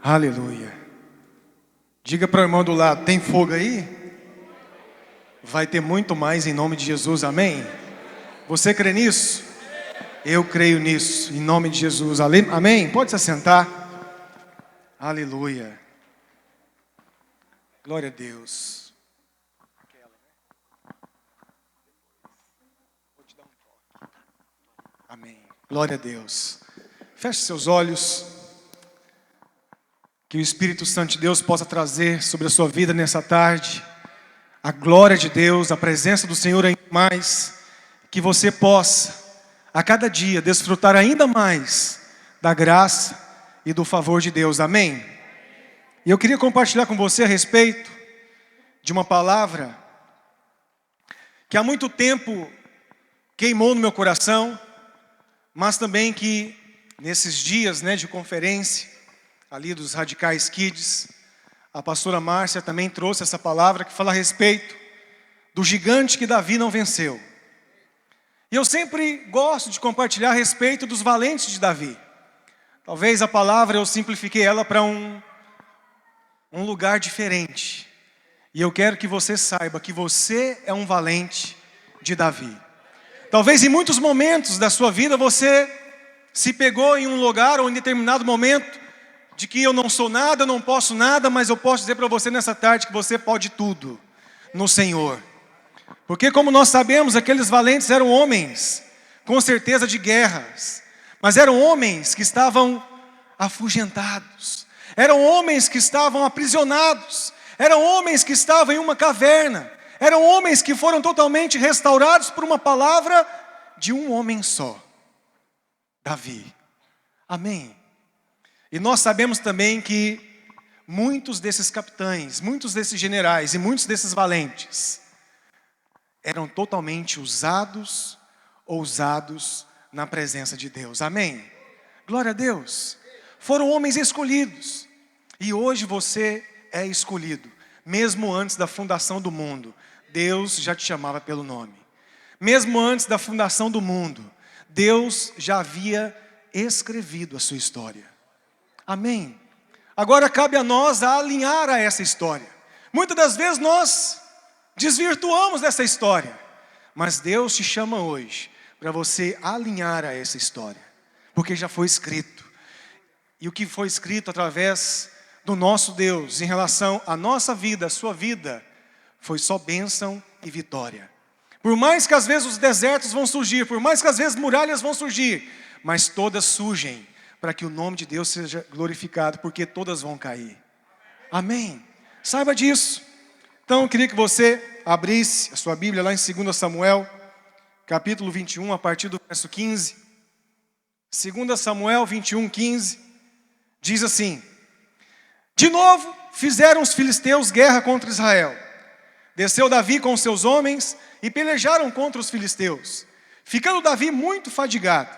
Aleluia. Diga para o irmão do lado, tem fogo aí? Vai ter muito mais em nome de Jesus, amém? Você crê nisso? Eu creio nisso, em nome de Jesus, amém? Pode se assentar. Aleluia. Glória a Deus. Amém. Glória a Deus. Feche seus olhos. Que o Espírito Santo de Deus possa trazer sobre a sua vida nessa tarde a glória de Deus, a presença do Senhor ainda mais. Que você possa, a cada dia, desfrutar ainda mais da graça e do favor de Deus. Amém? E eu queria compartilhar com você a respeito de uma palavra que há muito tempo queimou no meu coração, mas também que nesses dias de conferência, ali dos Radicais Kids, a pastora Márcia também trouxe essa palavra que fala a respeito do gigante que Davi não venceu. E eu sempre gosto de compartilhar a respeito dos valentes de Davi. Talvez a palavra eu simplifiquei ela para um lugar diferente. E eu quero que você saiba que você é um valente de Davi. Talvez em muitos momentos da sua vida você se pegou em um lugar ou em determinado momento de que eu não sou nada, eu não posso nada, mas eu posso dizer para você nessa tarde que você pode tudo no Senhor. Porque como nós sabemos, aqueles valentes eram homens, com certeza de guerras, mas eram homens que estavam afugentados, eram homens que estavam aprisionados, eram homens que estavam em uma caverna, eram homens que foram totalmente restaurados por uma palavra de um homem só, Davi. Amém? E nós sabemos também que muitos desses capitães, muitos desses generais e muitos desses valentes eram totalmente ousados na presença de Deus. Amém? Glória a Deus. Foram homens escolhidos. E hoje você é escolhido. Mesmo antes da fundação do mundo, Deus já te chamava pelo nome. Mesmo antes da fundação do mundo, Deus já havia escrevido a sua história. Amém? Agora cabe a nós alinhar a essa história. Muitas das vezes nós desvirtuamos dessa história, mas Deus te chama hoje para você alinhar a essa história, porque já foi escrito. E o que foi escrito através do nosso Deus em relação à nossa vida, à sua vida, foi só bênção e vitória. Por mais que às vezes os desertos vão surgir, por mais que às vezes muralhas vão surgir, mas todas surgem para que o nome de Deus seja glorificado, porque todas vão cair. Amém? Saiba disso. Então eu queria que você abrisse a sua Bíblia lá em 2 Samuel, capítulo 21, a partir do verso 15. 2 Samuel 21, 15, diz assim: De novo fizeram os filisteus guerra contra Israel. Desceu Davi com seus homens e pelejaram contra os filisteus, ficando Davi muito fadigado.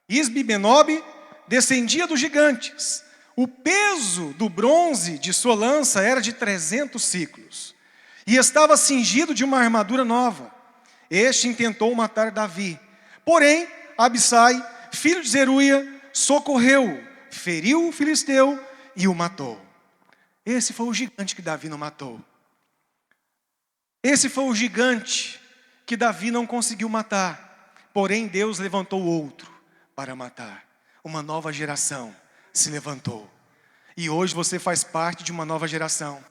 Isbi-Benob descendia dos gigantes. O peso do bronze de sua lança era de 300 siclos. E estava cingido de uma armadura nova. Este intentou matar Davi. Porém, Abissai, filho de Zeruia, socorreu, feriu o filisteu e o matou. Esse foi o gigante que Davi não matou. Esse foi o gigante que Davi não conseguiu matar. Porém, Deus levantou outro para matar. Uma nova geração se levantou. E hoje você faz parte de uma nova geração.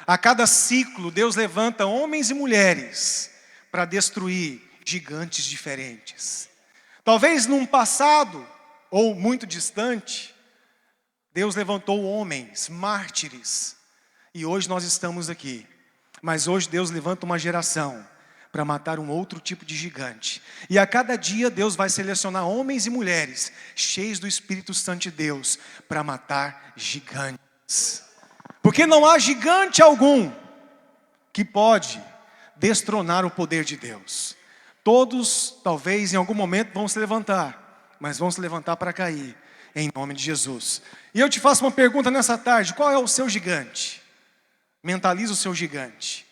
A cada ciclo, Deus levanta homens e mulheres para destruir gigantes diferentes. Talvez num passado, ou muito distante, Deus levantou homens, mártires. E hoje nós estamos aqui. Mas hoje Deus levanta uma geração para matar um outro tipo de gigante. E a cada dia Deus vai selecionar homens e mulheres cheios do Espírito Santo de Deus para matar gigantes. Porque não há gigante algum que pode destronar o poder de Deus. Todos, talvez em algum momento, vão se levantar, mas vão se levantar para cair, em nome de Jesus. E eu te faço uma pergunta nessa tarde: qual é o seu gigante? Mentaliza o seu gigante.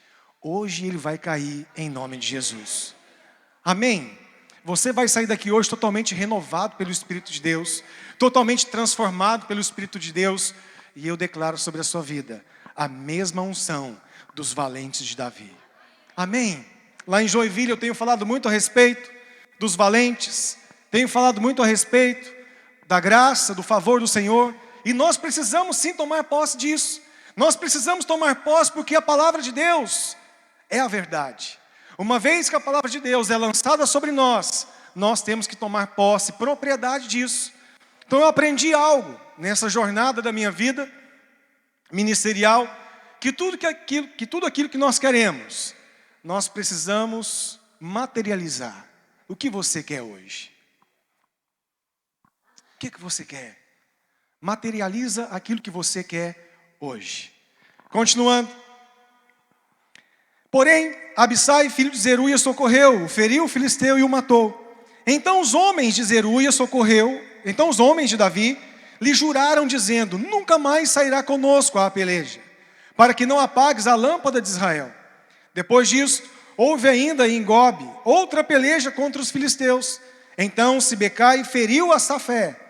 Hoje ele vai cair em nome de Jesus. Amém? Você vai sair daqui hoje totalmente renovado pelo Espírito de Deus, totalmente transformado pelo Espírito de Deus. E eu declaro sobre a sua vida a mesma unção dos valentes de Davi. Amém? Lá em Joinville eu tenho falado muito a respeito dos valentes, tenho falado muito a respeito da graça, do favor do Senhor. E nós precisamos sim tomar posse disso. Nós precisamos tomar posse porque a palavra de Deus é a verdade. Uma vez que a palavra de Deus é lançada sobre nós, nós temos que tomar posse, propriedade disso. Então eu aprendi algo nessa jornada da minha vida ministerial, que tudo aquilo que nós queremos, nós precisamos materializar. O que você quer hoje? O que você quer? Materializa aquilo que você quer hoje. Continuando. Porém, Abissai, filho de Zeruia, socorreu, feriu o filisteu e o matou. Então os homens de Davi, lhe juraram dizendo: nunca mais sairá conosco à peleja, para que não apagues a lâmpada de Israel. Depois disso, houve ainda em Gobe outra peleja contra os filisteus. Então Sibecai feriu a Safé,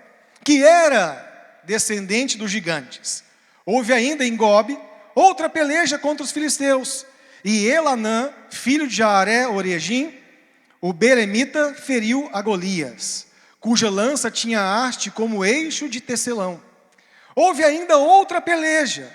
que era descendente dos gigantes. Houve ainda em Gobe outra peleja contra os filisteus. E Elanã, filho de Jaaré-Oregim, o Beremita, feriu a Golias, cuja lança tinha haste como eixo de tecelão. Houve ainda outra peleja.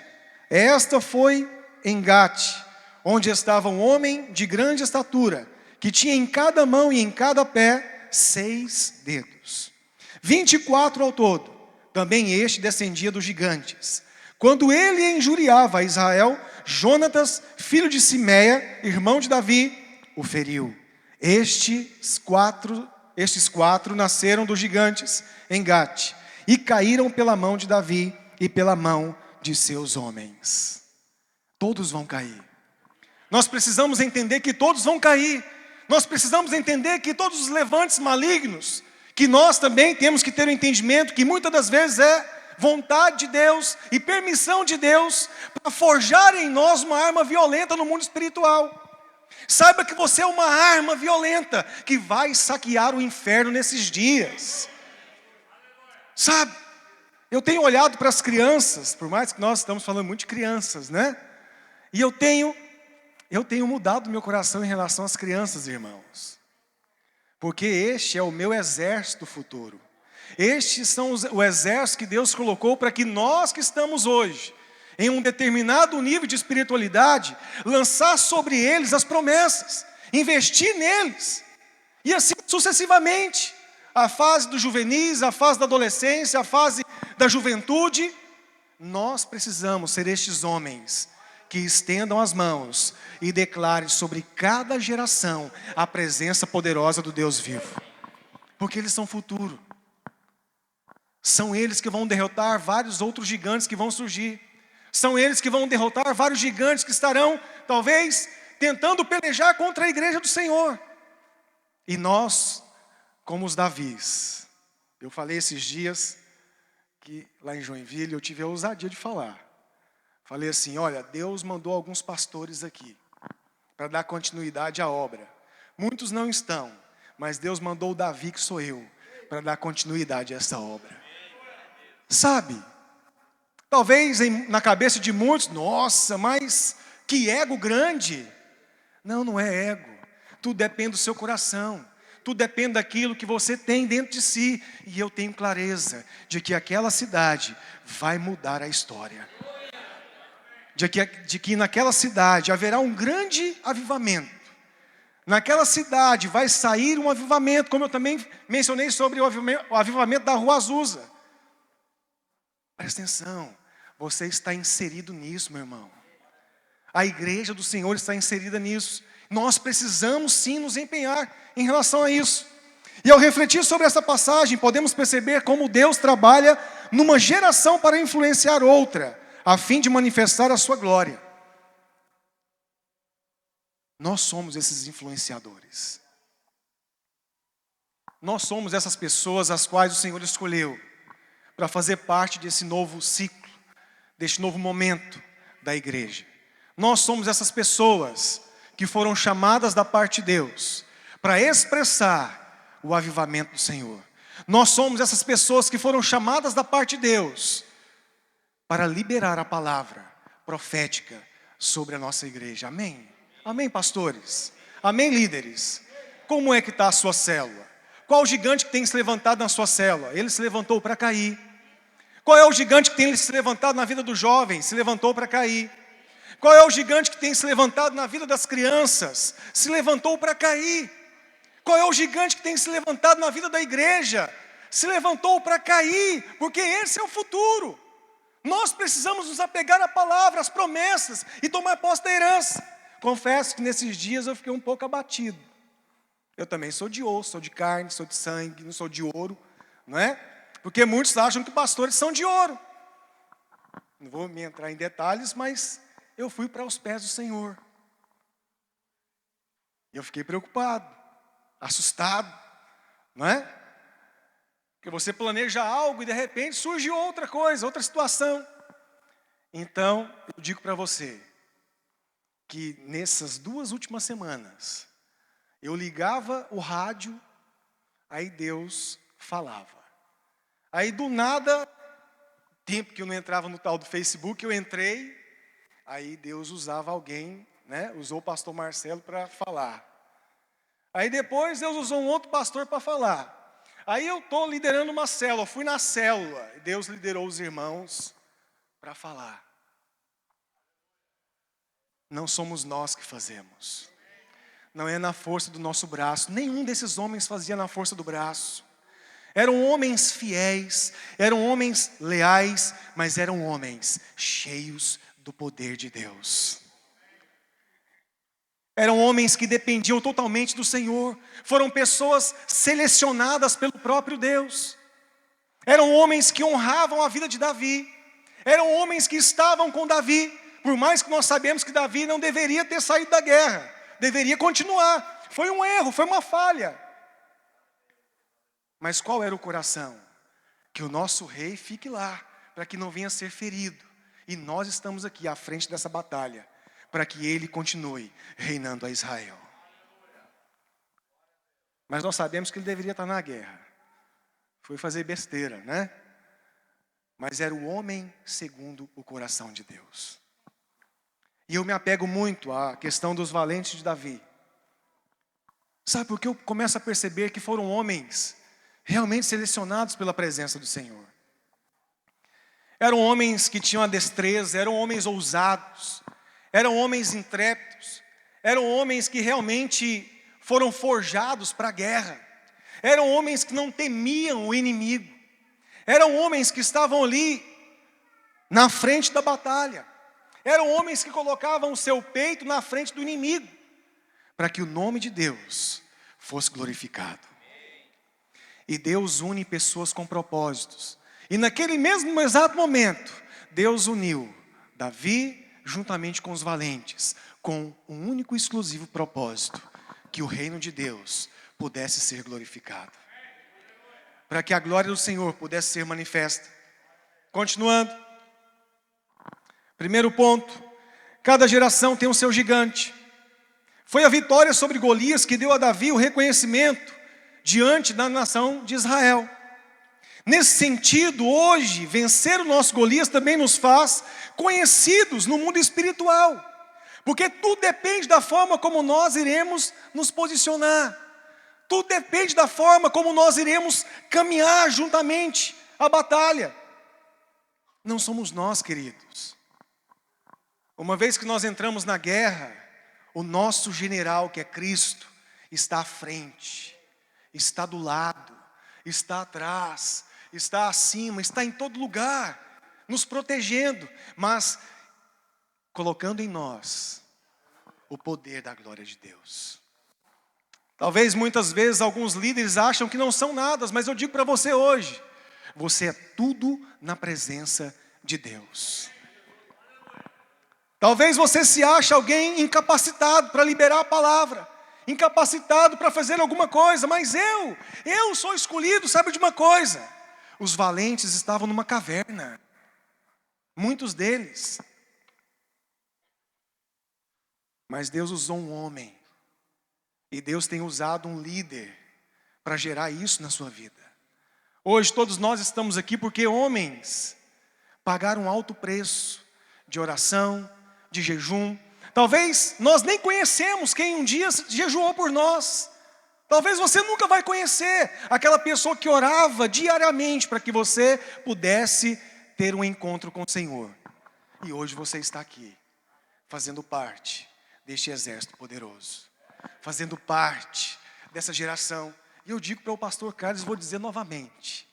Esta foi em Gate, onde estava um homem de grande estatura, que tinha em cada mão e em cada pé 6 dedos. 24 ao todo. Também este descendia dos gigantes. Quando ele injuriava a Israel, Jonatas, filho de Simeia, irmão de Davi, o feriu. Estes quatro nasceram dos gigantes em Gate, e caíram pela mão de Davi e pela mão de seus homens. Todos vão cair. Nós precisamos entender que todos vão cair. Nós precisamos entender que todos os levantes malignos, que nós também temos que ter o entendimento que muitas das vezes é vontade de Deus e permissão de Deus para forjar em nós uma arma violenta no mundo espiritual. Saiba que você é uma arma violenta que vai saquear o inferno nesses dias. Sabe, eu tenho olhado para as crianças, por mais que nós estamos falando muito de crianças, né? E eu tenho mudado meu coração em relação às crianças, irmãos. Porque este é o meu exército futuro. Estes são o exército que Deus colocou para que nós que estamos hoje, em um determinado nível de espiritualidade, lançar sobre eles as promessas, investir neles, e assim sucessivamente. A fase dos juvenis, a fase da adolescência, a fase da juventude. Nós precisamos ser estes homens que estendam as mãos e declarem sobre cada geração a presença poderosa do Deus vivo. Porque eles são futuro. São eles que vão derrotar vários outros gigantes que vão surgir. São eles que vão derrotar vários gigantes que estarão, talvez, tentando pelejar contra a igreja do Senhor. E nós, como os Davis, eu falei esses dias que lá em Joinville eu tive a ousadia de falar. Falei assim: olha, Deus mandou alguns pastores aqui para dar continuidade à obra. Muitos não estão, mas Deus mandou o Davi, que sou eu, para dar continuidade a essa obra. Sabe, talvez na cabeça de muitos: nossa, mas que ego grande. Não, não é ego. Tudo depende do seu coração. Tudo depende daquilo que você tem dentro de si. E eu tenho clareza de que aquela cidade vai mudar a história. De que naquela cidade haverá um grande avivamento. Naquela cidade vai sair um avivamento, como eu também mencionei sobre o avivamento da Rua Azusa. Presta atenção, você está inserido nisso, meu irmão. A igreja do Senhor está inserida nisso. Nós precisamos sim nos empenhar em relação a isso. E ao refletir sobre essa passagem, podemos perceber como Deus trabalha numa geração para influenciar outra, a fim de manifestar a sua glória. Nós somos esses influenciadores. Nós somos essas pessoas as quais o Senhor escolheu para fazer parte desse novo ciclo, deste novo momento da igreja. Nós somos essas pessoas que foram chamadas da parte de Deus para expressar o avivamento do Senhor. Nós somos essas pessoas que foram chamadas da parte de Deus para liberar a palavra profética sobre a nossa igreja. Amém? Amém, pastores? Amém, líderes? Como é que está a sua célula? Qual o gigante que tem se levantado na sua célula? Ele se levantou para cair. Qual é o gigante que tem se levantado na vida dos jovens? Se levantou para cair. Qual é o gigante que tem se levantado na vida das crianças? Se levantou para cair. Qual é o gigante que tem se levantado na vida da igreja? Se levantou para cair, porque esse é o futuro. Nós precisamos nos apegar à palavra, às promessas e tomar posse da herança. Confesso que nesses dias eu fiquei um pouco abatido. Eu também sou de osso, sou de carne, sou de sangue, não sou de ouro, não é? Porque muitos acham que pastores são de ouro. Não vou me entrar em detalhes, mas eu fui para os pés do Senhor. E eu fiquei preocupado, assustado, não é? Porque você planeja algo e de repente surge outra coisa, outra situação. Então, eu digo para você que nessas 2 últimas semanas, eu ligava o rádio, aí Deus falava. Aí do nada, tempo que eu não entrava no tal do Facebook, eu entrei, aí Deus usava alguém, né? Usou o pastor Marcelo para falar. Aí depois Deus usou um outro pastor para falar. Aí eu estou liderando uma célula, fui na célula, e Deus liderou os irmãos para falar. Não somos nós que fazemos. Não é na força do nosso braço. Nenhum desses homens fazia na força do braço. Eram homens fiéis, eram homens leais, mas eram homens cheios do poder de Deus. Eram homens que dependiam totalmente do Senhor. Foram pessoas selecionadas pelo próprio Deus. Eram homens que honravam a vida de Davi. Eram homens que estavam com Davi. Por mais que nós sabemos que Davi não deveria ter saído da guerra. Deveria continuar. Foi um erro, foi uma falha. Mas qual era o coração? Que o nosso rei fique lá, para que não venha a ser ferido. E nós estamos aqui à frente dessa batalha, para que ele continue reinando a Israel. Mas nós sabemos que ele deveria estar na guerra. Foi fazer besteira, né? Mas era o homem segundo o coração de Deus. E eu me apego muito à questão dos valentes de Davi. Sabe por que eu começo a perceber que foram homens realmente selecionados pela presença do Senhor? Eram homens que tinham a destreza, eram homens ousados, eram homens intrépidos, eram homens que realmente foram forjados para a guerra, eram homens que não temiam o inimigo, eram homens que estavam ali na frente da batalha, eram homens que colocavam o seu peito na frente do inimigo, para que o nome de Deus fosse glorificado. E Deus une pessoas com propósitos. E naquele mesmo exato momento, Deus uniu Davi juntamente com os valentes, com um único e exclusivo propósito: que o reino de Deus pudesse ser glorificado, para que a glória do Senhor pudesse ser manifesta. Continuando, primeiro ponto: cada geração tem o seu gigante. Foi a vitória sobre Golias que deu a Davi o reconhecimento diante da nação de Israel. Nesse sentido, hoje, vencer o nosso Golias também nos faz conhecidos no mundo espiritual. Porque tudo depende da forma como nós iremos nos posicionar. Tudo depende da forma como nós iremos caminhar juntamente a batalha. Não somos nós, queridos. Uma vez que nós entramos na guerra, o nosso general, que é Cristo, está à frente, está do lado, está atrás, está acima, está em todo lugar, nos protegendo, mas colocando em nós o poder da glória de Deus. Talvez muitas vezes alguns líderes acham que não são nada, mas eu digo para você hoje: você é tudo na presença de Deus. Talvez você se ache alguém incapacitado para liberar a palavra, incapacitado para fazer alguma coisa, mas eu sou escolhido, sabe de uma coisa? Os valentes estavam numa caverna, muitos deles. Mas Deus usou um homem, e Deus tem usado um líder para gerar isso na sua vida. Hoje todos nós estamos aqui porque homens pagaram um alto preço de oração, de jejum. Talvez nós nem conhecemos quem um dia jejuou por nós. Talvez você nunca vai conhecer aquela pessoa que orava diariamente para que você pudesse ter um encontro com o Senhor. E hoje você está aqui, fazendo parte deste exército poderoso, fazendo parte dessa geração. E eu digo para o pastor Carlos, vou dizer novamente: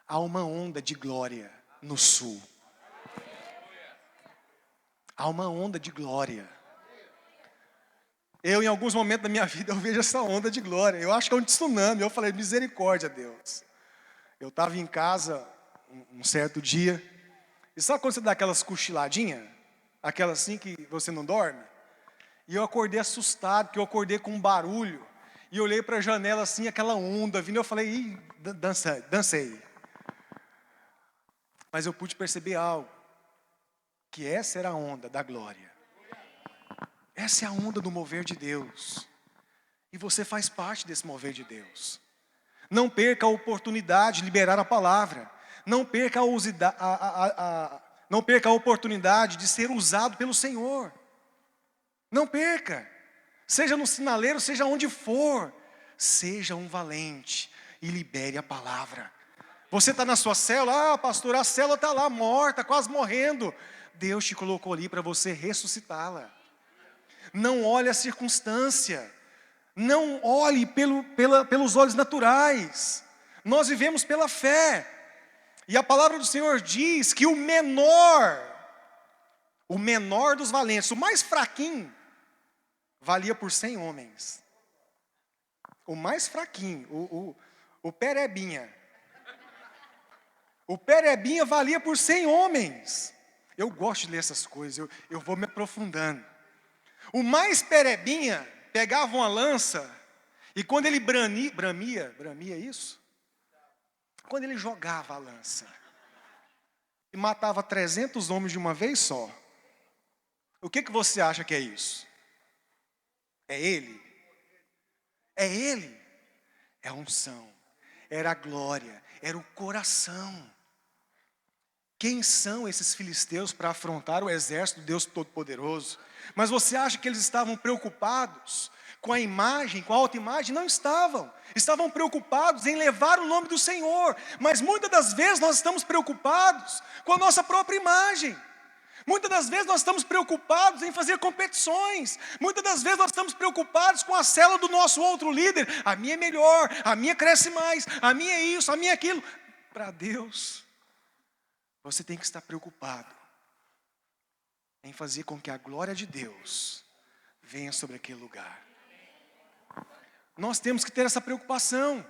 há uma onda de glória no sul. Há uma onda de glória. Eu, em alguns momentos da minha vida, eu vejo essa onda de glória. Eu acho que é um tsunami. Eu falei, misericórdia, Deus. Eu estava em casa um certo dia. E sabe quando você dá aquelas cochiladinhas? Aquelas assim que você não dorme? E eu acordei assustado, porque eu acordei com um barulho. E eu olhei para a janela assim, aquela onda vindo. Eu falei, ih, dancei. Mas eu pude perceber algo. Que essa era a onda da glória. Essa é a onda do mover de Deus. E você faz parte desse mover de Deus. Não perca a oportunidade de liberar a palavra. Não perca não perca a oportunidade de ser usado pelo Senhor. Não perca. Seja no sinaleiro, seja onde for. Seja um valente e libere a palavra. Você está na sua célula, pastor, a célula está lá morta, quase morrendo. Deus te colocou ali para você ressuscitá-la. Não olhe a circunstância. Não olhe pelos olhos naturais. Nós vivemos pela fé. E a palavra do Senhor diz que o menor dos valentes, o mais fraquinho, valia por 100 homens. O mais fraquinho, o perebinha. O perebinha valia por 100 homens. Eu gosto de ler essas coisas, eu vou me aprofundando. O mais perebinha pegava uma lança e quando ele bramia isso? Quando ele jogava a lança e matava 300 homens de uma vez só. O que você acha que é isso? É ele? É ele? É a unção, era a glória, era o coração. Quem são esses filisteus para afrontar o exército do Deus Todo-Poderoso? Mas você acha que eles estavam preocupados com a imagem, com a autoimagem? Não estavam. Estavam preocupados em levar o nome do Senhor. Mas muitas das vezes nós estamos preocupados com a nossa própria imagem. Muitas das vezes nós estamos preocupados em fazer competições. Muitas das vezes nós estamos preocupados com a célula do nosso outro líder. A minha é melhor, a minha cresce mais, a minha é isso, a minha é aquilo. Para Deus, você tem que estar preocupado em fazer com que a glória de Deus venha sobre aquele lugar. Nós temos que ter essa preocupação.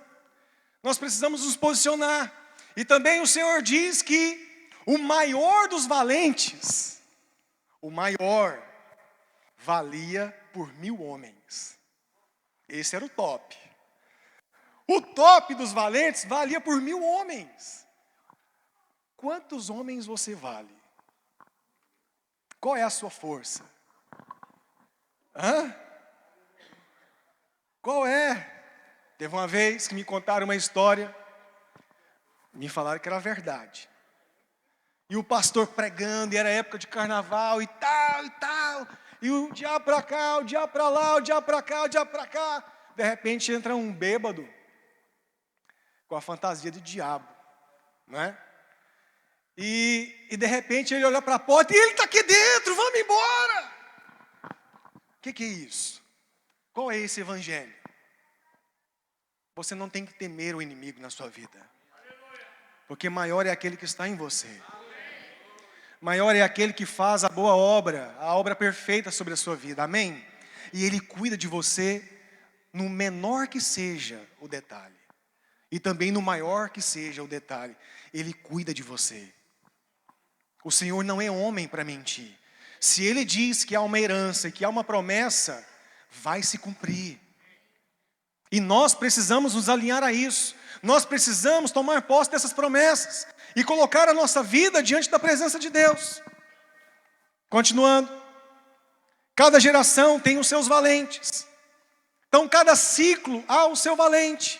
Nós precisamos nos posicionar. E também o Senhor diz que o maior dos valentes, o maior, valia por 1000 homens. Esse era o top. O top dos valentes valia por 1000 homens. Quantos homens você vale? Qual é a sua força? Qual é? Teve uma vez que me contaram uma história, me falaram que era verdade. E o pastor pregando, e era época de carnaval e tal. E o diabo para cá, o diabo para lá, o diabo para cá, o diabo para cá. De repente entra um bêbado com a fantasia de diabo, não é? E de repente ele olha para a porta e ele está aqui dentro, vamos embora. O que é isso? Qual é esse evangelho? Você não tem que temer o inimigo na sua vida. Porque maior é aquele que está em você. Maior é aquele que faz a boa obra, a obra perfeita sobre a sua vida. Amém? E Ele cuida de você no menor que seja o detalhe. E também no maior que seja o detalhe. Ele cuida de você. O Senhor não é homem para mentir. Se Ele diz que há uma herança e que há uma promessa, vai se cumprir. E nós precisamos nos alinhar a isso. Nós precisamos tomar posse dessas promessas e colocar a nossa vida diante da presença de Deus. Continuando. Cada geração tem os seus valentes. Então, cada ciclo há o seu valente.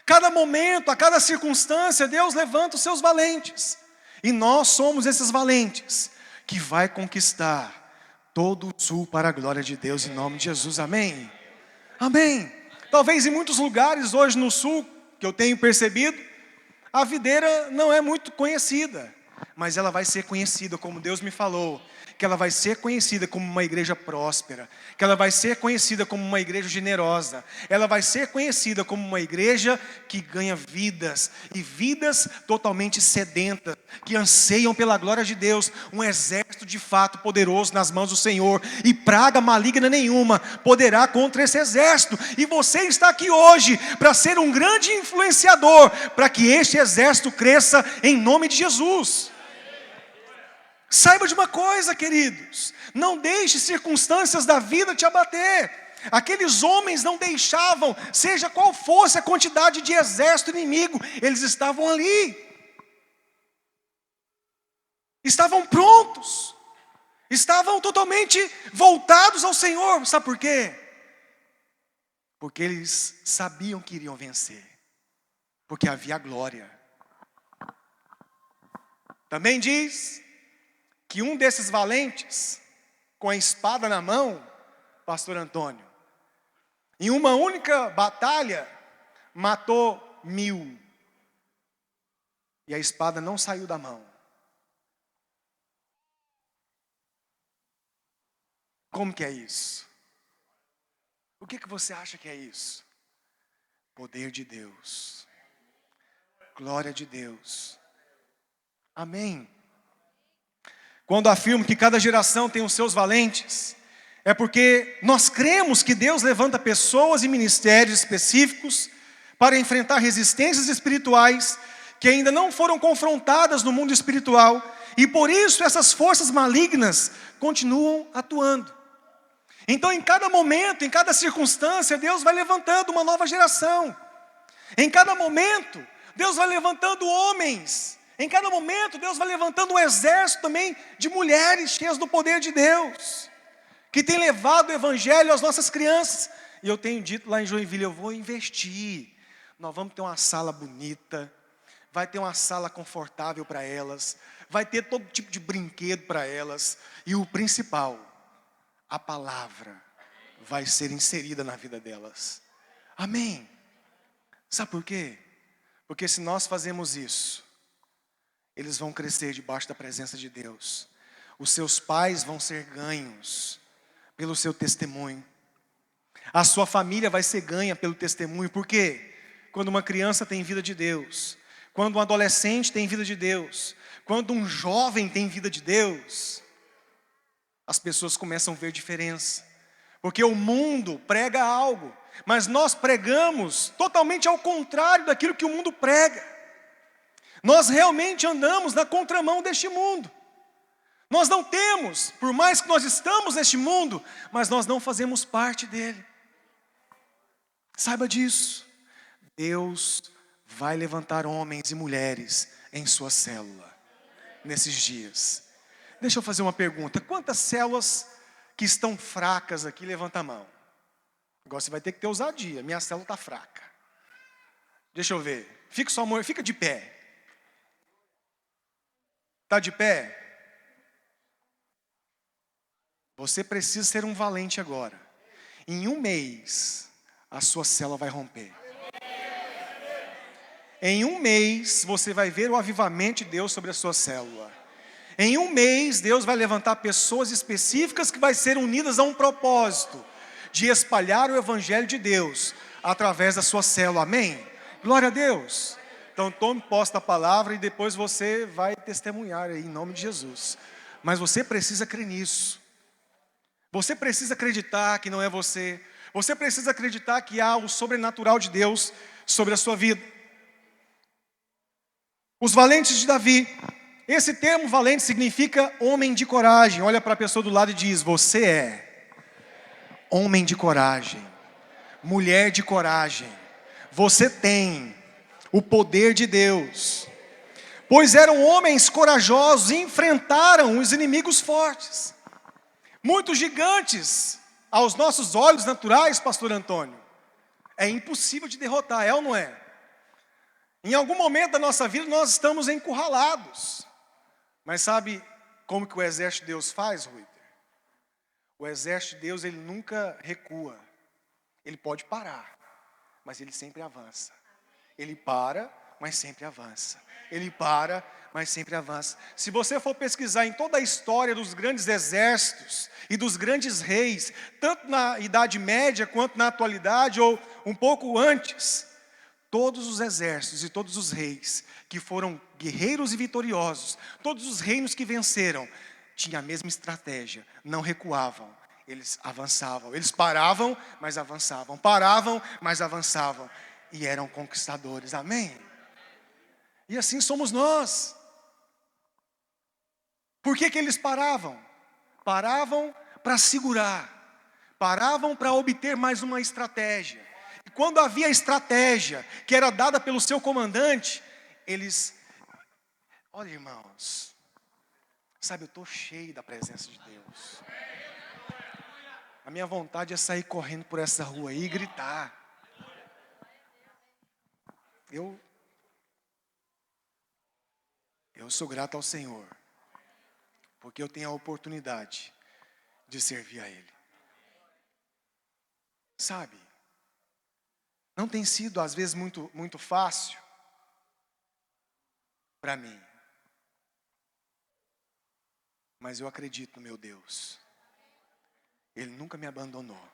Cada momento, a cada circunstância, Deus levanta os seus valentes. E nós somos esses valentes que vai conquistar todo o sul para a glória de Deus, em nome de Jesus. Amém? Amém. Talvez em muitos lugares hoje no sul, que eu tenho percebido, a videira não é muito conhecida, mas ela vai ser conhecida, como Deus me falou, que ela vai ser conhecida como uma igreja próspera, que ela vai ser conhecida como uma igreja generosa, ela vai ser conhecida como uma igreja que ganha vidas, e vidas totalmente sedentas, que anseiam pela glória de Deus, um exército de fato poderoso nas mãos do Senhor, e praga maligna nenhuma poderá contra esse exército, e você está aqui hoje para ser um grande influenciador, para que este exército cresça em nome de Jesus. Saiba de uma coisa, queridos, não deixe circunstâncias da vida te abater. Aqueles homens não deixavam, seja qual fosse a quantidade de exército inimigo, eles estavam ali, estavam prontos, estavam totalmente voltados ao Senhor. Sabe por quê? Porque eles sabiam que iriam vencer, porque havia glória. Também diz que um desses valentes, com a espada na mão, pastor Antônio, em uma única batalha, matou 1000. E a espada não saiu da mão. Como que é isso? O que você acha que é isso? Poder de Deus. Glória de Deus. Amém. Quando afirmo que cada geração tem os seus valentes, é porque nós cremos que Deus levanta pessoas e ministérios específicos para enfrentar resistências espirituais que ainda não foram confrontadas no mundo espiritual, e por isso essas forças malignas continuam atuando. Então, em cada momento, em cada circunstância, Deus vai levantando uma nova geração. Em cada momento, Deus vai levantando homens. Em cada momento, Deus vai levantando um exército também de mulheres cheias do poder de Deus, que tem levado o evangelho às nossas crianças. E eu tenho dito lá em Joinville, eu vou investir. Nós vamos ter uma sala bonita, vai ter uma sala confortável para elas, vai ter todo tipo de brinquedo para elas. E o principal, a palavra vai ser inserida na vida delas. Amém? Sabe por quê? Porque se nós fazemos isso, eles vão crescer debaixo da presença de Deus. Os seus pais vão ser ganhos pelo seu testemunho. A sua família vai ser ganha pelo testemunho. Por quê? Quando uma criança tem vida de Deus, quando um adolescente tem vida de Deus, quando um jovem tem vida de Deus, as pessoas começam a ver diferença. Porque o mundo prega algo, mas nós pregamos totalmente ao contrário daquilo que o mundo prega. Nós realmente andamos na contramão deste mundo. Nós não temos, por mais que nós estamos neste mundo, mas nós não fazemos parte dele. Saiba disso. Deus vai levantar homens e mulheres em sua célula nesses dias. Deixa eu fazer uma pergunta. Quantas células que estão fracas aqui, levanta a mão. Agora você vai ter que ter ousadia. Minha célula está fraca. Deixa eu ver. Fica de pé. Está de pé? Você precisa ser um valente agora. Em um mês, a sua célula vai romper. Em um mês, você vai ver o avivamento de Deus sobre a sua célula. Em um mês, Deus vai levantar pessoas específicas que vai ser unidas a um propósito de espalhar o evangelho de Deus através da sua célula. Amém? Glória a Deus. Então tome posse da palavra e depois você vai testemunhar aí em nome de Jesus. Mas você precisa crer nisso. Você precisa acreditar que não é você. Você precisa acreditar que há o sobrenatural de Deus sobre a sua vida. Os valentes de Davi. Esse termo valente significa homem de coragem. Olha para a pessoa do lado e diz: você é homem de coragem, mulher de coragem. Você tem o poder de Deus. Pois eram homens corajosos e enfrentaram os inimigos fortes. Muitos gigantes, aos nossos olhos naturais, pastor Antônio, É impossível de derrotar, é ou não é? Em algum momento da nossa vida nós estamos encurralados. Mas sabe como que o exército de Deus faz, Rui? O exército de Deus, ele nunca recua. Ele pode parar, mas ele sempre avança. Ele para, mas sempre avança. Ele para, mas sempre avança. Se você for pesquisar em toda a história dos grandes exércitos e dos grandes reis, tanto na Idade Média quanto na atualidade ou um pouco antes, todos os exércitos e todos os reis que foram guerreiros e vitoriosos, todos os reinos que venceram, tinham a mesma estratégia, não recuavam, eles avançavam. Eles paravam, mas avançavam. Paravam, mas avançavam. E eram conquistadores, amém? E assim somos nós. Por que eles paravam? Paravam para segurar, paravam para obter mais uma estratégia. E quando havia estratégia que era dada pelo seu comandante, eles, olha irmãos, sabe, eu estou cheio da presença de Deus. A minha vontade é sair correndo por essa rua aí e gritar. Eu sou grato ao Senhor, porque eu tenho a oportunidade de servir a Ele. Sabe, não tem sido às vezes muito fácil para mim. Mas eu acredito no meu Deus. Ele nunca me abandonou.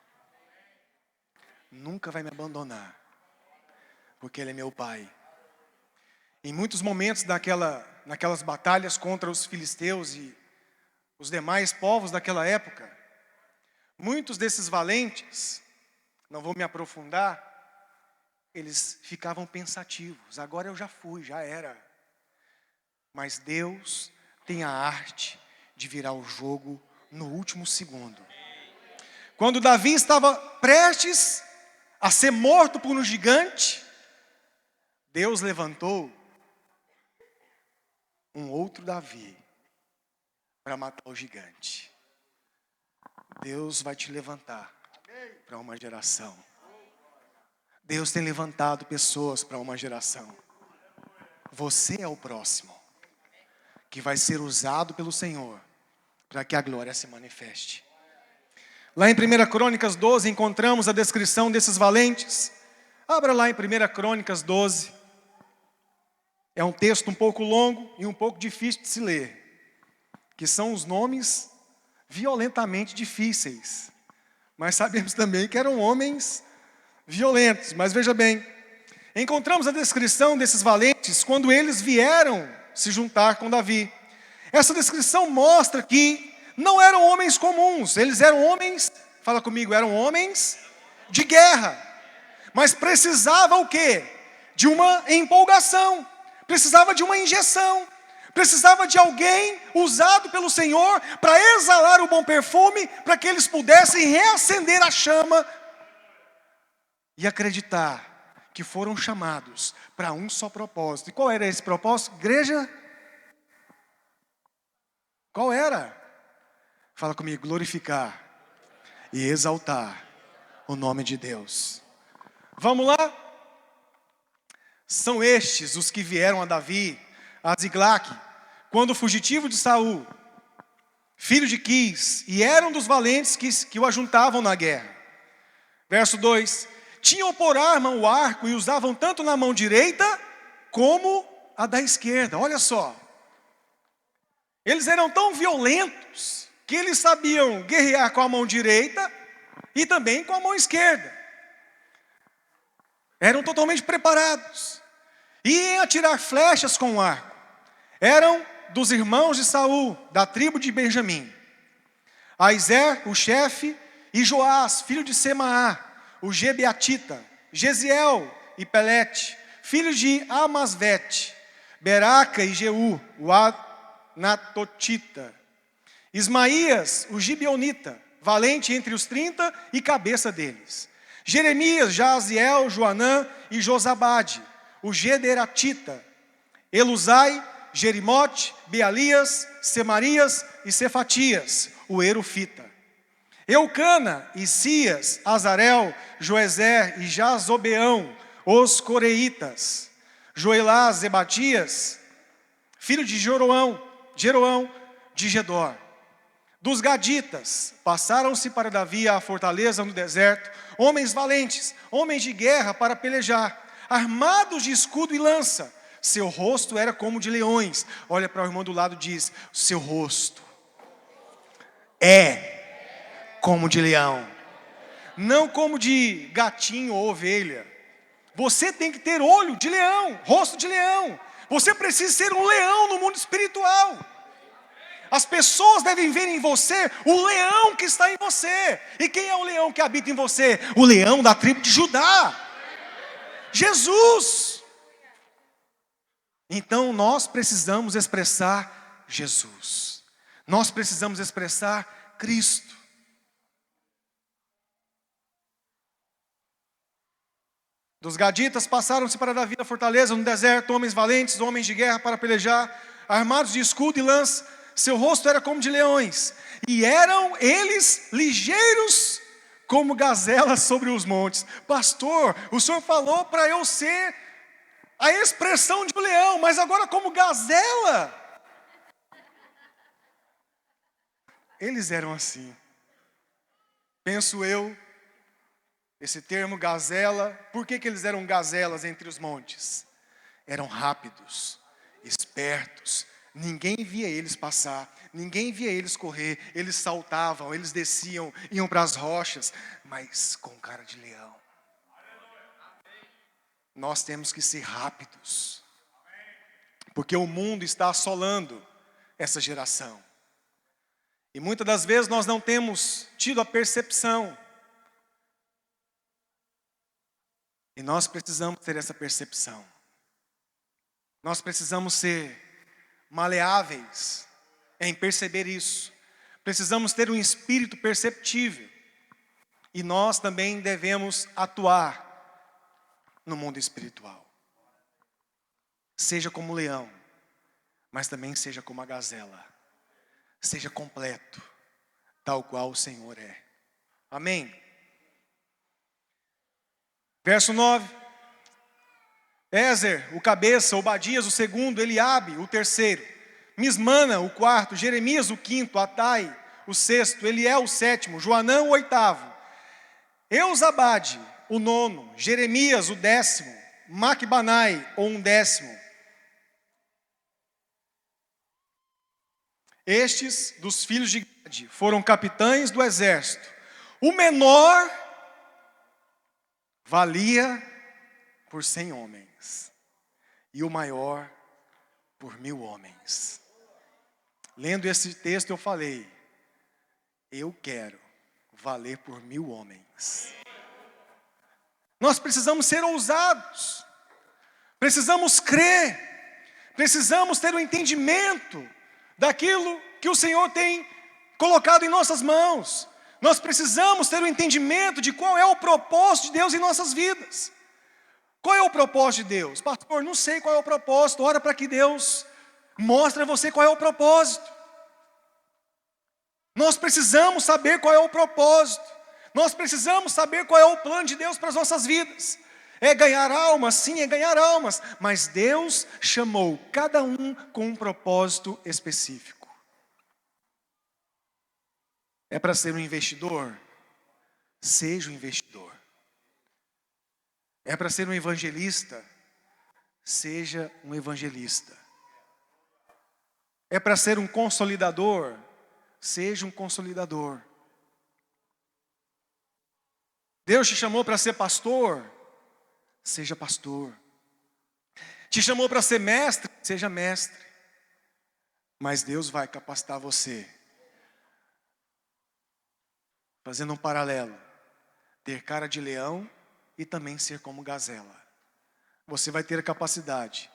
Nunca vai me abandonar. Porque Ele é meu Pai. Em muitos momentos naquelas batalhas contra os filisteus e os demais povos daquela época, muitos desses valentes, não vou me aprofundar, eles ficavam pensativos. Agora eu já fui, já era. Mas Deus tem a arte de virar o jogo no último segundo. Quando Davi estava prestes a ser morto por um gigante, Deus levantou um outro Davi para matar o gigante. Deus vai te levantar para uma geração. Deus tem levantado pessoas para uma geração. Você é o próximo que vai ser usado pelo Senhor para que a glória se manifeste. Lá em 1 Crônicas 12 encontramos a descrição desses valentes. Abra lá em 1 Crônicas 12. É um texto um pouco longo e um pouco difícil de se ler, que são os nomes violentamente difíceis. Mas sabemos também que eram homens violentos. Mas veja bem, encontramos a descrição desses valentes quando eles vieram se juntar com Davi. Essa descrição mostra que não eram homens comuns, eles eram homens, fala comigo, eram homens de guerra. Mas precisava o quê? De uma empolgação, precisava de uma injeção, precisava de alguém usado pelo Senhor para exalar o bom perfume, para que eles pudessem reacender a chama e acreditar que foram chamados para um só propósito. E qual era esse propósito? Igreja? Qual era? Fala comigo, glorificar e exaltar o nome de Deus. Vamos lá? São estes os que vieram a Davi, a Ziglague, quando fugitivo de Saul, filho de Quis, e eram dos valentes que o ajuntavam na guerra. Verso 2: tinham por arma o arco e usavam tanto na mão direita como a da esquerda. Olha só, eles eram tão violentos que eles sabiam guerrear com a mão direita e também com a mão esquerda. Eram totalmente preparados. Iam atirar flechas com o arco. Eram dos irmãos de Saul, da tribo de Benjamim. Aizer, o chefe, e Joás, filho de Semaá, o Gebeatita, Jeziel e Pelete, filhos de Amasvete, Beraca e Jeú, o Anatotita, Ismaías, o Gibeonita, valente entre os 30 e cabeça deles. Jeremias, Jaziel, Joanã e Josabade, o Gederatita, Eluzai, Jerimote, Bealias, Semarias e Cefatias, o Erufita. Eucana, Isias, Azarel, Joezer e Jazobeão, os coreitas. Joelás, Zebatias, filho de Jeroão, de Gedor. Dos gaditas, passaram-se para Davi à fortaleza no deserto, homens valentes, homens de guerra para pelejar, armados de escudo e lança. Seu rosto era como de leões. Olha para o irmão do lado e diz: seu rosto é como de leão, não como de gatinho ou ovelha. Você tem que ter olho de leão, rosto de leão. Você precisa ser um leão no mundo espiritual. As pessoas devem ver em você o leão que está em você. E quem é o leão que habita em você? O leão da tribo de Judá, Jesus. Então nós precisamos expressar Jesus. Nós precisamos expressar Cristo. Dos gaditas passaram-se para Davi a fortaleza no deserto, homens valentes, homens de guerra para pelejar, armados de escudo e lança. Seu rosto era como de leões, e eram eles ligeiros como gazelas sobre os montes. Pastor, o senhor falou para eu ser a expressão de um leão, mas agora como gazela. Eles eram assim. Penso eu, esse termo gazela, por que eles eram gazelas entre os montes? Eram rápidos, espertos. Ninguém via eles passar, ninguém via eles correr. Eles saltavam, eles desciam, iam para as rochas, mas com cara de leão. Nós temos que ser rápidos, porque o mundo está assolando essa geração. E muitas das vezes nós não temos tido a percepção. E nós precisamos ter essa percepção. Nós precisamos ser maleáveis em perceber isso. Precisamos ter um espírito perceptível. E nós também devemos atuar no mundo espiritual. Seja como o leão, mas também seja como a gazela. Seja completo, tal qual o Senhor é. Amém? Verso 9. Ézer, o cabeça, Obadias, o segundo, Eliabe, o terceiro, Mismana, o quarto, Jeremias, o quinto, Atai, o sexto, Eliel, o sétimo, Joanã, o oitavo, Eusabade, o nono, Jeremias, o décimo, Macbanai, o undécimo. Estes, dos filhos de Gade, foram capitães do exército. O menor valia por 100 homens, e o maior por 1000 homens. Lendo esse texto eu falei, eu quero valer por 1000 homens. Nós precisamos ser ousados, precisamos crer, precisamos ter um entendimento daquilo que o Senhor tem colocado em nossas mãos. Nós precisamos ter um entendimento de qual é o propósito de Deus em nossas vidas. Qual é o propósito de Deus? Pastor, não sei qual é o propósito. Ora para que Deus mostre a você qual é o propósito. Nós precisamos saber qual é o propósito. Nós precisamos saber qual é o plano de Deus para as nossas vidas. É ganhar almas? Sim, é ganhar almas. Mas Deus chamou cada um com um propósito específico. É para ser um investidor? Seja um investidor. É para ser um evangelista? Seja um evangelista. É para ser um consolidador? Seja um consolidador. Deus te chamou para ser pastor? Seja pastor. Te chamou para ser mestre? Seja mestre. Mas Deus vai capacitar você. Fazendo um paralelo. Ter cara de leão e também ser como gazela. Você vai ter a capacidade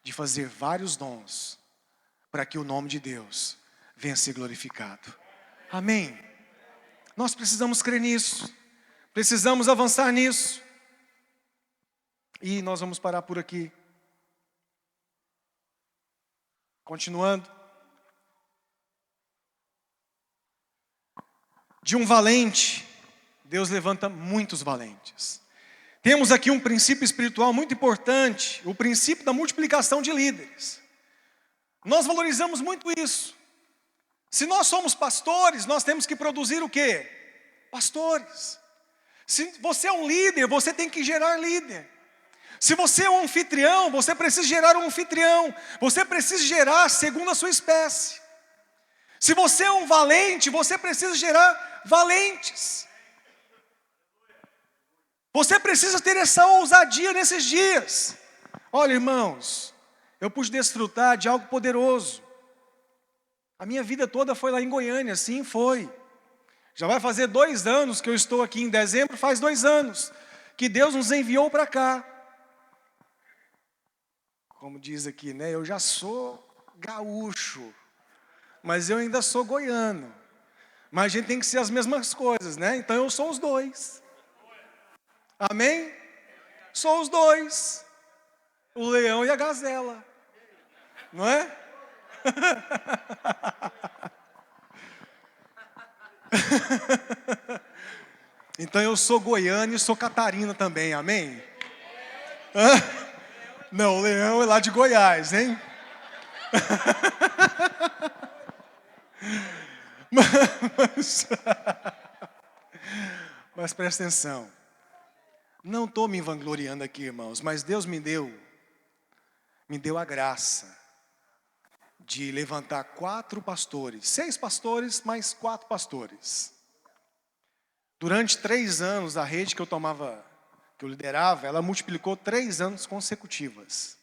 de fazer vários dons para que o nome de Deus venha a ser glorificado. Amém? Nós precisamos crer nisso. Precisamos avançar nisso. E nós vamos parar por aqui. Continuando. De um valente, Deus levanta muitos valentes. Temos aqui um princípio espiritual muito importante, o princípio da multiplicação de líderes. Nós valorizamos muito isso. Se nós somos pastores, nós temos que produzir o quê? Pastores. Se você é um líder, você tem que gerar líder. Se você é um anfitrião, você precisa gerar um anfitrião. Você precisa gerar segundo a sua espécie. Se você é um valente, você precisa gerar valentes. Você precisa ter essa ousadia nesses dias. Olha, irmãos, eu pude desfrutar de algo poderoso. A minha vida toda foi lá em Goiânia, sim, foi. Já vai fazer 2 anos que eu estou aqui, em dezembro faz 2 anos, que Deus nos enviou para cá. Como diz aqui, né? Eu já sou gaúcho, mas eu ainda sou goiano. Mas a gente tem que ser as mesmas coisas, né? Então eu sou os dois. Amém? Sou os dois. O leão e a gazela. Não é? Então eu sou goiano e sou catarina também, amém? Não, o leão é lá de Goiás, hein? Mas presta atenção. Não estou me vangloriando aqui, irmãos, mas Deus me deu a graça de levantar 4 pastores, 6 pastores, mais 4 pastores. Durante 3 anos, a rede que eu liderava, ela multiplicou 3 anos consecutivas.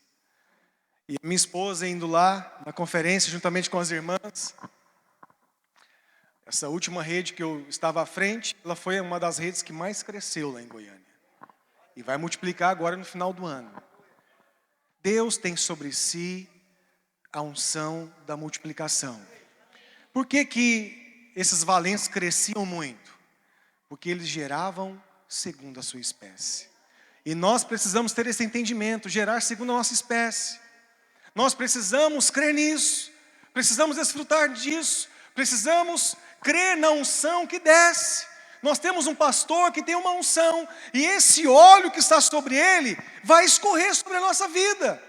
E minha esposa indo lá na conferência, juntamente com as irmãs, essa última rede que eu estava à frente, ela foi uma das redes que mais cresceu lá em Goiânia. E vai multiplicar agora no final do ano. Deus tem sobre si a unção da multiplicação. Por que esses valentes cresciam muito? Porque eles geravam segundo a sua espécie. E nós precisamos ter esse entendimento, gerar segundo a nossa espécie. Nós precisamos crer nisso, precisamos desfrutar disso, precisamos crer na unção que desce. Nós temos um pastor que tem uma unção, e esse óleo que está sobre ele vai escorrer sobre a nossa vida.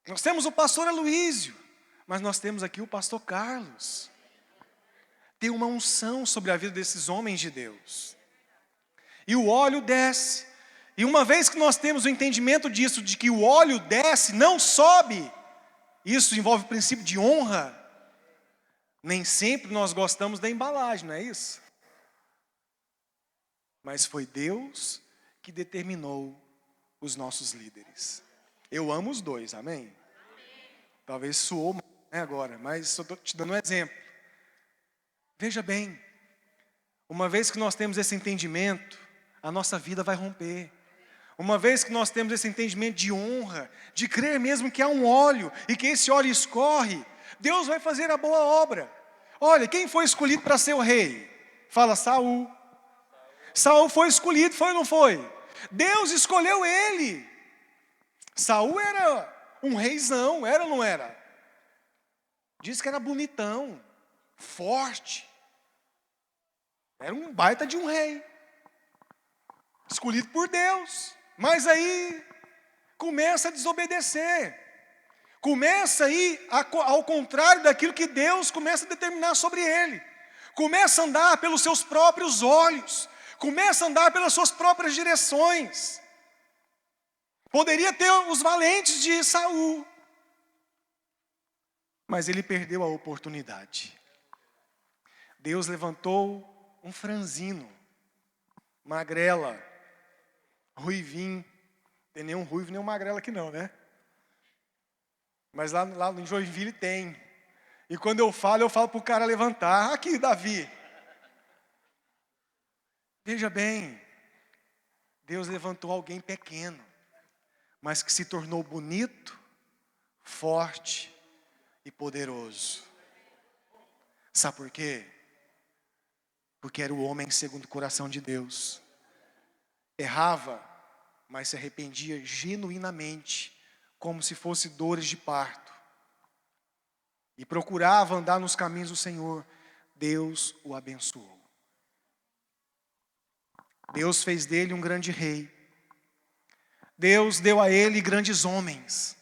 Nós temos o pastor Aloísio, mas nós temos aqui o pastor Carlos. Tem uma unção sobre a vida desses homens de Deus. E o óleo desce. E uma vez que nós temos o entendimento disso, de que o óleo desce, não sobe, isso envolve o princípio de honra. Nem sempre nós gostamos da embalagem, não é isso? Mas foi Deus que determinou os nossos líderes. Eu amo os dois, amém? Talvez soou mal, né, agora, mas só estou te dando um exemplo. Veja bem, uma vez que nós temos esse entendimento, a nossa vida vai romper. Uma vez que nós temos esse entendimento de honra, de crer mesmo que há um óleo, e que esse óleo escorre, Deus vai fazer a boa obra. Olha, quem foi escolhido para ser o rei? Fala, Saul. Saul foi escolhido, foi ou não foi? Deus escolheu ele. Saul era um reizão, era ou não era? Diz que era bonitão, forte. Era um baita de um rei. Escolhido por Deus. Mas aí começa a desobedecer. Começa a ir ao contrário daquilo que Deus começa a determinar sobre ele. Começa a andar pelos seus próprios olhos. Começa a andar pelas suas próprias direções. Poderia ter os valentes de Saul, mas ele perdeu a oportunidade. Deus levantou um franzino, magrela, ruivinho. Não tem nenhum ruivo, nenhum magrela aqui não, né? Mas lá em Joinville tem. E quando eu falo para o cara levantar. Aqui, Davi. Veja bem, Deus levantou alguém pequeno, mas que se tornou bonito, forte e poderoso. Sabe por quê? Porque era o homem segundo o coração de Deus. Errava, mas se arrependia genuinamente, como se fosse dores de parto. E procurava andar nos caminhos do Senhor. Deus o abençoou. Deus fez dele um grande rei. Deus deu a ele grandes homens.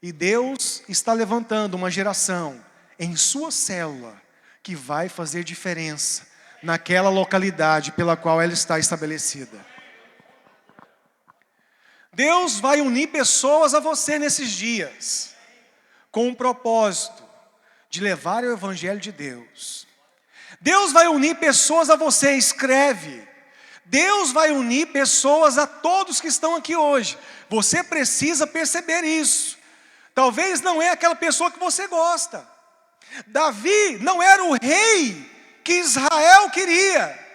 E Deus está levantando uma geração em sua célula que vai fazer diferença naquela localidade pela qual ela está estabelecida. Deus vai unir pessoas a você nesses dias, com o propósito de levar o Evangelho de Deus. Deus vai unir pessoas a você, escreve. Deus vai unir pessoas a todos que estão aqui hoje. Você precisa perceber isso. Talvez não é aquela pessoa que você gosta. Davi não era o rei que Israel queria.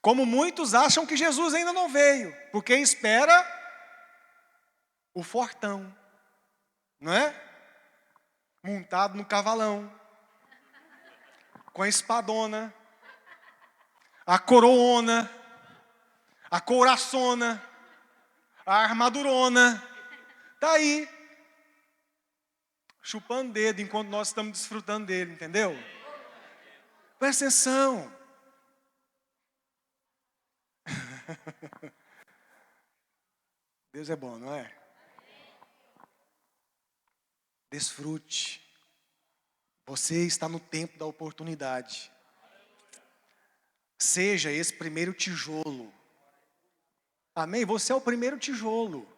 Como muitos acham que Jesus ainda não veio, porque espera o fortão, não é? Montado no cavalão, com a espadona, a coroona, a couraçona, a armadurona, está aí, chupando dedo enquanto nós estamos desfrutando dele, entendeu? Presta atenção. Deus é bom, não é? Desfrute. Você está no tempo da oportunidade. Seja esse primeiro tijolo. Amém? Você é o primeiro tijolo.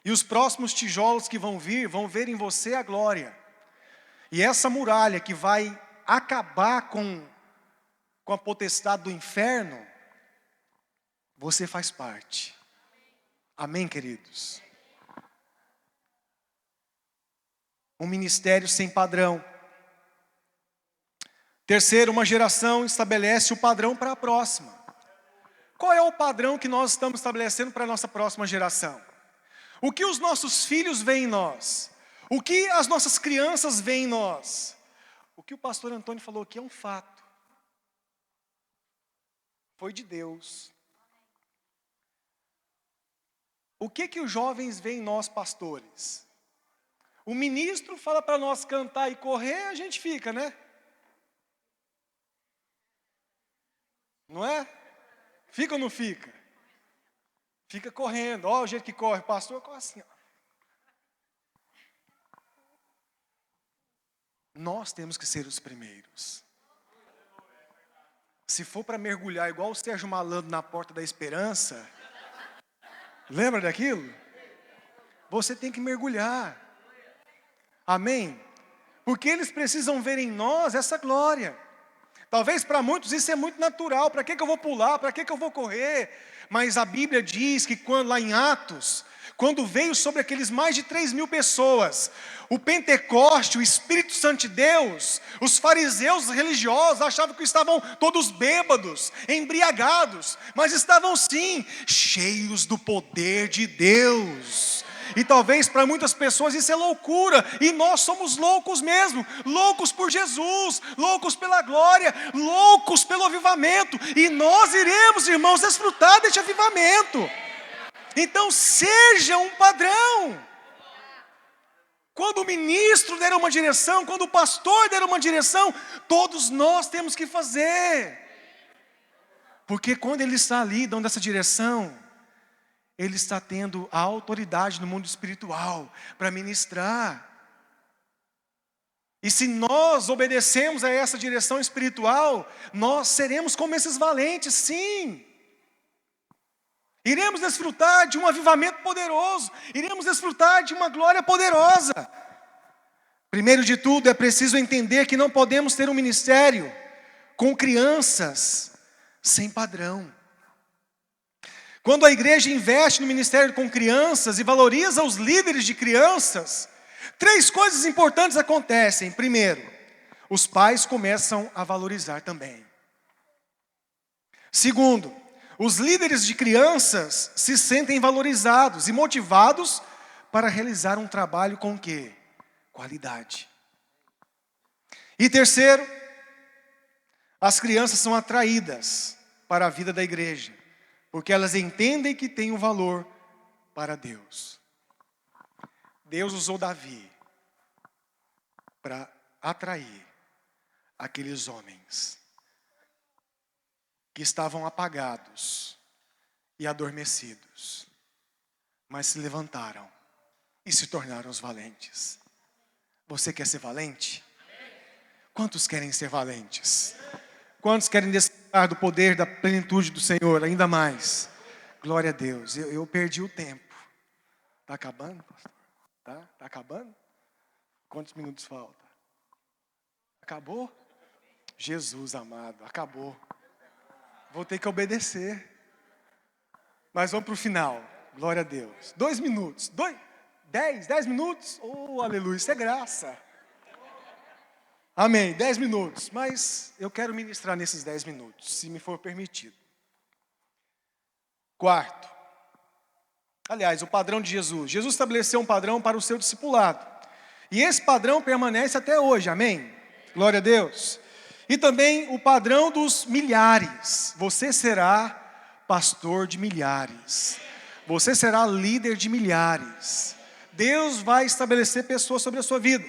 E os próximos tijolos que vão vir, vão ver em você a glória. E essa muralha que vai acabar com a potestade do inferno, você faz parte. Amém, queridos? Um ministério sem padrão. Terceiro, uma geração estabelece o padrão para a próxima. Qual é o padrão que nós estamos estabelecendo para a nossa próxima geração? O que os nossos filhos veem em nós? O que as nossas crianças veem em nós? O que o pastor Antônio falou aqui é um fato. Foi de Deus. O que os jovens veem em nós, pastores? O ministro fala para nós cantar e correr, a gente fica, né? Não é? Fica ou não fica? Fica correndo. Olha o jeito que corre. O pastor corre assim. Ó. Nós temos que ser os primeiros. Se for para mergulhar igual o Sérgio Malandro na porta da esperança, lembra daquilo? Você tem que mergulhar. Amém? Porque eles precisam ver em nós essa glória. Talvez para muitos isso é muito natural. Para que eu vou pular? Para que eu vou correr? Mas a Bíblia diz que quando, lá em Atos, quando veio sobre aqueles mais de 3.000 pessoas, o Pentecoste, o Espírito Santo de Deus, os fariseus religiosos achavam que estavam todos bêbados, embriagados, mas estavam sim, cheios do poder de Deus. E talvez para muitas pessoas isso é loucura, e nós somos loucos mesmo, loucos por Jesus, loucos pela glória, loucos pelo avivamento, e nós iremos, irmãos, desfrutar deste avivamento. Então seja um padrão. Quando o ministro der uma direção, quando o pastor der uma direção, todos nós temos que fazer. Porque quando ele está ali dando essa direção, ele está tendo a autoridade no mundo espiritual para ministrar. E se nós obedecemos a essa direção espiritual, nós seremos como esses valentes, sim. Iremos desfrutar de um avivamento poderoso, iremos desfrutar de uma glória poderosa. Primeiro de tudo, é preciso entender que não podemos ter um ministério com crianças sem padrão. Quando a igreja investe no ministério com crianças e valoriza os líderes de crianças, 3 coisas importantes acontecem. Primeiro, os pais começam a valorizar também. Segundo, os líderes de crianças se sentem valorizados e motivados para realizar um trabalho com quê? Qualidade. E terceiro, as crianças são atraídas para a vida da igreja, porque elas entendem que tem um valor para Deus. Deus usou Davi para atrair aqueles homens que estavam apagados e adormecidos, mas se levantaram e se tornaram os valentes. Você quer ser valente? Quantos querem ser valentes? Quantos querem desfrutar do poder, da plenitude do Senhor ainda mais? Glória a Deus. Eu perdi o tempo. Está acabando, pastor? Tá acabando? Quantos minutos falta? Acabou? Jesus amado, acabou. Vou ter que obedecer. Mas vamos para o final. Glória a Deus. 2 minutos. 10 minutos? Oh, aleluia, isso é graça. Amém, 10 minutos. Mas eu quero ministrar nesses 10 minutos, se me for permitido. Quarto. Aliás, o padrão de Jesus. Jesus estabeleceu um padrão para o seu discipulado. E esse padrão permanece até hoje, amém? Glória a Deus. E também o padrão dos milhares. Você será pastor de milhares. Você será líder de milhares. Deus vai estabelecer pessoas sobre a sua vida.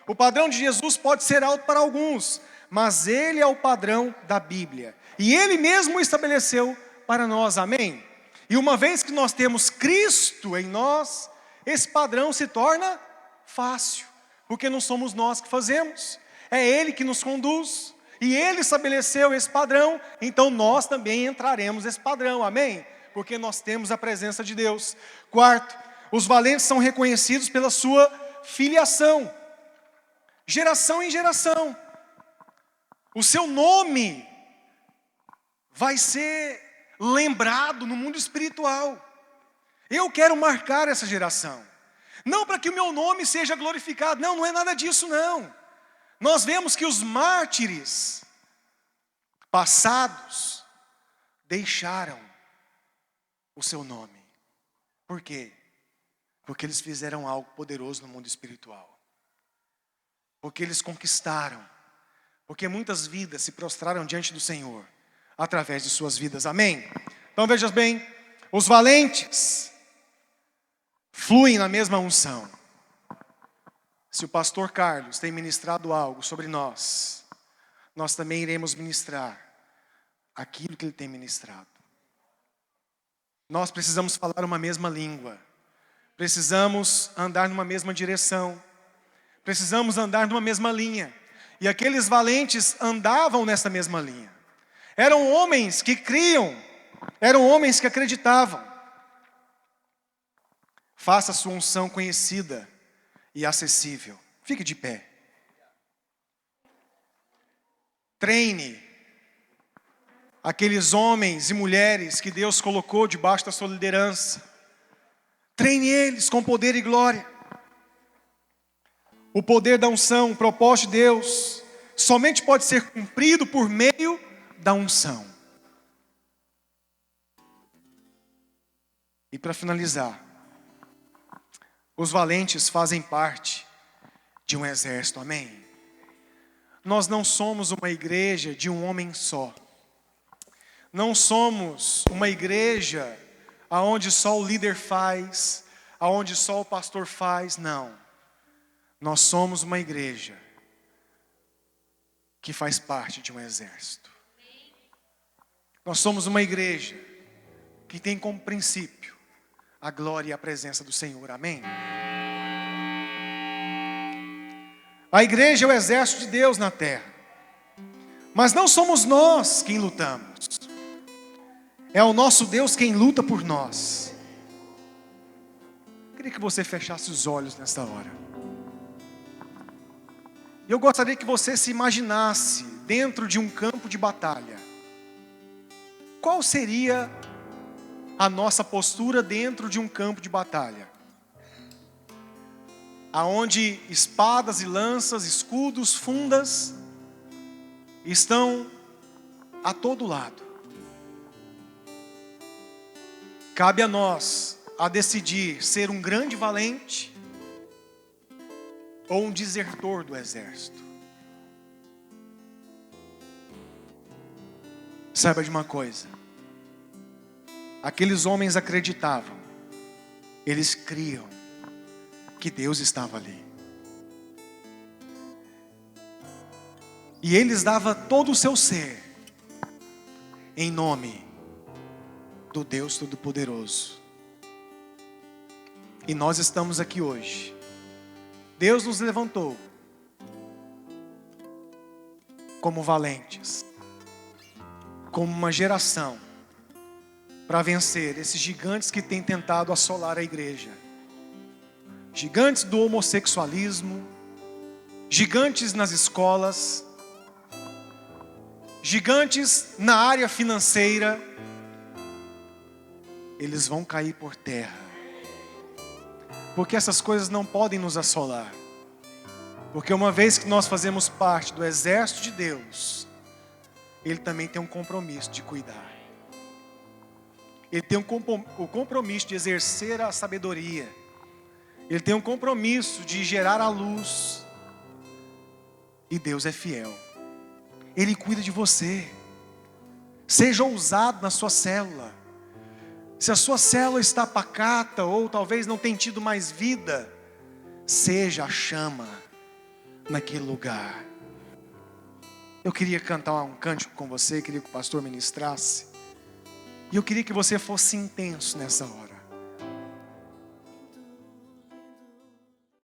O padrão de Jesus pode ser alto para alguns, mas ele é o padrão da Bíblia. E ele mesmo o estabeleceu para nós, amém? E uma vez que nós temos Cristo em nós, esse padrão se torna fácil, porque não somos nós que fazemos, é Ele que nos conduz, e Ele estabeleceu esse padrão, então nós também entraremos nesse padrão, amém? Porque nós temos a presença de Deus. Quarto, os valentes são reconhecidos pela sua filiação, geração em geração. O seu nome vai ser lembrado no mundo espiritual. Eu quero marcar essa geração. Não para que o meu nome seja glorificado. Não, não é nada disso não. Nós vemos que os mártires passados deixaram o seu nome. Por quê? Porque eles fizeram algo poderoso no mundo espiritual. Porque eles conquistaram. Porque muitas vidas se prostraram diante do Senhor através de suas vidas, amém? Então veja bem, os valentes fluem na mesma unção. Se o pastor Carlos tem ministrado algo sobre nós, nós também iremos ministrar aquilo que ele tem ministrado. Nós precisamos falar uma mesma língua, precisamos andar numa mesma direção, precisamos andar numa mesma linha. E aqueles valentes andavam nessa mesma linha. Eram homens que criam, eram homens que acreditavam. Faça a sua unção conhecida e acessível. Fique de pé. Treine aqueles homens e mulheres que Deus colocou debaixo da sua liderança. Treine eles com poder e glória. O poder da unção, o propósito de Deus, somente pode ser cumprido por meio da unção. E para finalizar, os valentes fazem parte de um exército, amém? Nós não somos uma igreja de um homem só. Não somos uma igreja aonde só o líder faz, aonde só o pastor faz, não. Nós somos uma igreja que faz parte de um exército. Nós somos uma igreja que tem como princípio a glória e a presença do Senhor, amém? A igreja é o exército de Deus na terra. Mas não somos nós quem lutamos. É o nosso Deus quem luta por nós. Eu queria que você fechasse os olhos nesta hora. Eu gostaria que você se imaginasse dentro de um campo de batalha. Qual seria a nossa postura dentro de um campo de batalha? Aonde espadas e lanças, escudos, fundas estão a todo lado. Cabe a nós a decidir ser um grande valente ou um desertor do exército. Saiba de uma coisa. Aqueles homens acreditavam, eles criam que Deus estava ali. E ele lhes dava todo o seu ser, em nome do Deus Todo-Poderoso. E nós estamos aqui hoje. Deus nos levantou como valentes, como uma geração, para vencer esses gigantes que têm tentado assolar a igreja. Gigantes do homossexualismo, gigantes nas escolas, gigantes na área financeira. Eles vão cair por terra, porque essas coisas não podem nos assolar. Porque uma vez que nós fazemos parte do exército de Deus, Ele também tem um compromisso de cuidar. Ele tem o compromisso de exercer a sabedoria. Ele tem um compromisso de gerar a luz. E Deus é fiel. Ele cuida de você. Seja ousado na sua célula. Se a sua célula está pacata ou talvez não tenha tido mais vida, seja a chama naquele lugar. Eu queria cantar um cântico com você, queria que o pastor ministrasse. E eu queria que você fosse intenso nessa hora.